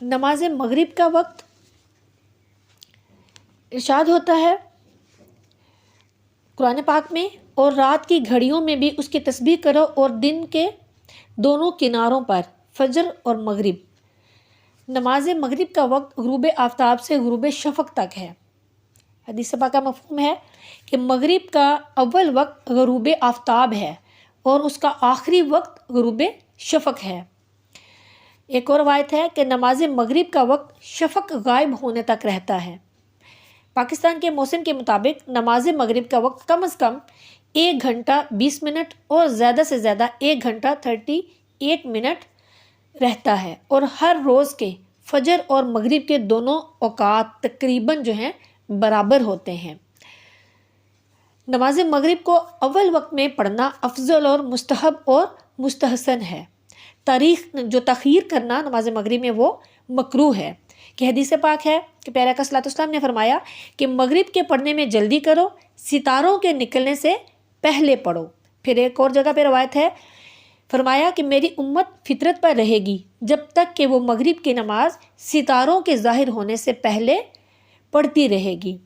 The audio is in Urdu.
نماز مغرب کا وقت ارشاد ہوتا ہے قرآن پاک میں، اور رات کی گھڑیوں میں بھی اس کی تسبیح کرو، اور دن کے دونوں کناروں پر فجر اور مغرب۔ نماز مغرب کا وقت غروب آفتاب سے غروب شفق تک ہے۔ حدیث پاک کا مفہوم ہے کہ مغرب کا اول وقت غروب آفتاب ہے اور اس کا آخری وقت غروب شفق ہے۔ ایک اور روایت ہے کہ نماز مغرب کا وقت شفق غائب ہونے تک رہتا ہے۔ پاکستان کے موسم کے مطابق نماز مغرب کا وقت کم از کم 1 گھنٹہ 20 منٹ اور زیادہ سے زیادہ 1 گھنٹہ 38 منٹ رہتا ہے، اور ہر روز کے فجر اور مغرب کے دونوں اوقات تقریباً جو ہیں برابر ہوتے ہیں۔ نماز مغرب کو اول وقت میں پڑھنا افضل اور مستحب اور مستحسن ہے۔ تاخیر کرنا نماز مغرب میں وہ مکروہ ہے، کہ حدیث پاک ہے کہ پیارے آقا صلی اللہ علیہ وسلم نے فرمایا کہ مغرب کے پڑھنے میں جلدی کرو، ستاروں کے نکلنے سے پہلے پڑھو۔ پھر ایک اور جگہ پہ روایت ہے، فرمایا کہ میری امت فطرت پر رہے گی جب تک کہ وہ مغرب کی نماز ستاروں کے ظاہر ہونے سے پہلے پڑھتی رہے گی۔